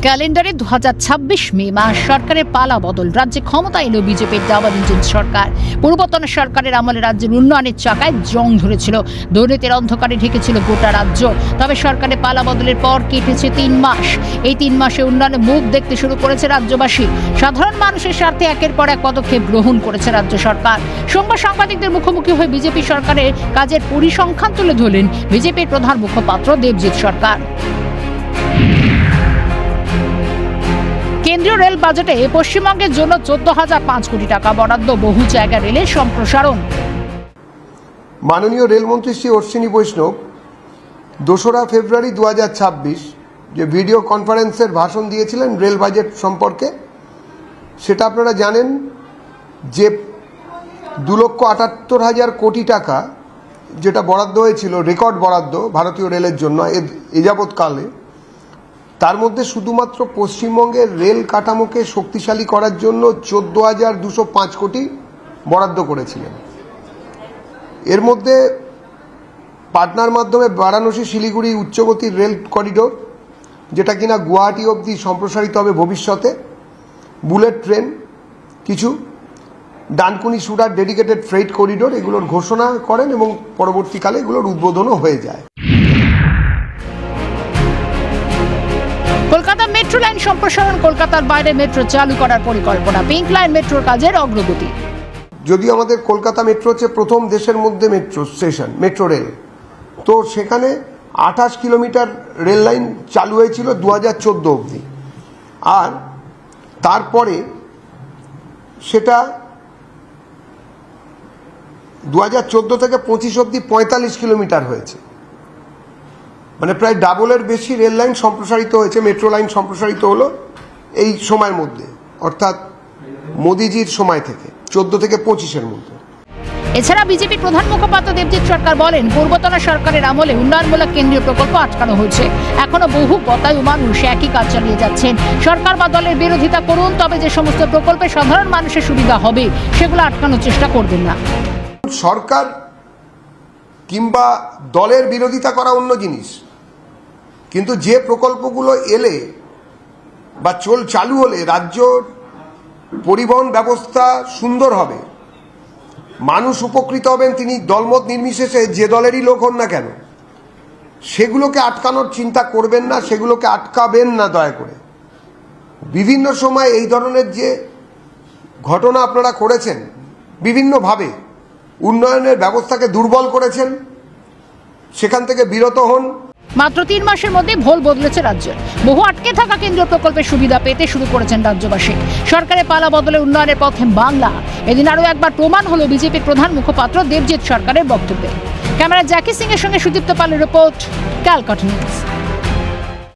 ক্যালেন্ডারে 2026 মে মাস সরকারের পালা বদল। রাজ্যে ক্ষমতা এলো বিজেপির ডাবল ইঞ্জিন সরকার। পূর্বতন সরকারের আমলে রাজ্যের উন্নয়নের চাকায় জং ধরেছিল, দুর্নীতির অন্ধকারে ঢেকেছিল গোটা রাজ্য। তবে সরকারের পালা বদলের পর কেটেছে 3 মাস। এই 3 মাসে উন্নয়নের মুখ দেখতে শুরু করেছে রাজ্যবাসী। সাধারণ মানুষের স্বার্থে একের পর এক পদক্ষেপ গ্রহণ করেছে রাজ্য সরকার। সোমবার সাংবাদিকদের মুখোমুখি হয়ে বিজেপি সরকারের কাজের পরিসংখ্যান তুলে ধরলেন বিজেপির প্রধান মুখপাত্র দেবজিৎ সরকার। কেন্দ্রীয় রেল বাজেটে পশ্চিমবঙ্গের জন্য 14,005 কোটি টাকা বরাদ্দ, বহু জায়গায় রেলের সম্প্রসারণ। মাননীয় রেলমন্ত্রী শ্রী অশ্বিনী বৈষ্ণব 2রা ফেব্রুয়ারি 2026 যে ভিডিও কনফারেন্সের ভাষণ দিয়েছিলেন রেল বাজেট সম্পর্কে, সেটা আপনারা জানেন যে 2,78,000 কোটি টাকা যেটা বরাদ্দ হয়েছিল, রেকর্ড বরাদ্দ ভারতীয় রেলের জন্য এ যাবৎকালে, তার মধ্যে শুধুমাত্র পশ্চিমবঙ্গের রেল কাঠামোকে শক্তিশালী করার জন্য 14,205 কোটি বরাদ্দ করেছিলেন। এর মধ্যে পাটনার মাধ্যমে বারাণসী শিলিগুড়ি উচ্চগতির রেল করিডোর, যেটা কিনা গুয়াহাটি অবধি সম্প্রসারিত হবে ভবিষ্যতে, বুলেট ট্রেন কিছু, Dankuni Surat dedicated freight corridor, এগুলোর ঘোষণা করেন এবং পরবর্তীকালে এগুলোর উদ্বোধনও হয়ে যায়। কলকাতা মেট্রো লাইন সম্প্রসারণ, কলকাতার বাইরে মেট্রো চালু করার পরিকল্পনা, পিঙ্ক লাইন মেট্রোর কাজের অগ্রগতি। যদিও আমাদের কলকাতা মেট্রো হচ্ছে প্রথম দেশের মধ্যে মেট্রো স্টেশন, মেট্রো রেল, তো সেখানে 28 কিলোমিটার রেল লাইন চালু হয়েছিল 2014 অবধি, আর তারপরে সেটা 2014 থেকে 25 অবধি 45 কিলোমিটার হয়েছে, মানে প্রায় ডাবলের বেশি রেল লাইন সম্প্রসারিত হয়েছে, মেট্রো লাইন সম্প্রসারিত হলো এই সময়ের মধ্যে, অর্থাৎ মোদিজির সময় থেকে 14 থেকে 25-এর মধ্যে। এছাড়া বিজেপির প্রধান মুখপাত্র দেবজিৎ সরকার বলেন, পূর্বতন সরকারের আমলে উন্নয়নমূলক কেন্দ্রীয় প্রকল্প আটকানো হয়েছে। এখনো বহু গতায়ু মানুষ একই কাজ চালিয়ে যাচ্ছেন। সরকার বা দলের বিরোধিতা করুন, তবে যে সমস্ত প্রকল্পে সাধারণ মানুষের সুবিধা হবে সেগুলো আটকানোর চেষ্টা করবেন না। সরকার কিংবা দলের বিরোধিতা করা অন্য জিনিস, কিন্তু যে প্রকল্পগুলো এলে বা চালু হলে রাজ্য পরিবহন ব্যবস্থা সুন্দর হবে, মানুষ উপকৃত হবেন, তিনি দলমত নির্বিশেষে যে দলেরই লোক হন না কেন, সেগুলোকে আটকানোর চিন্তা করবেন না, সেগুলোকে আটকাবেন না দয়া করে। বিভিন্ন সময় এই ধরনের যে ঘটনা আপনারা করেছেন, বিভিন্নভাবে উন্নয়নের ব্যবস্থাকে দুর্বল করেছেন, সেখান থেকে বিরত হন। মাত্র 3 মাসের মধ্যে ভোল বদলেছে রাজ্যের। বহু আটকে থাকা কেন্দ্রীয় প্রকল্পের সুবিধা পেতে শুরু করেছেন রাজ্যবাসী। সরকারের পালা বদলে উন্নয়নের পথে বাংলা। এদিন আরও একবার প্রমাণ হলো বিজেপির প্রধান মুখপাত্র দেবজিৎ সরকারের বক্তব্যে। ক্যামেরা জ্যাকি সিং এর সঙ্গে সুদীপ্ত পালের রিপোর্ট, ক্যালকাটা নিউজ।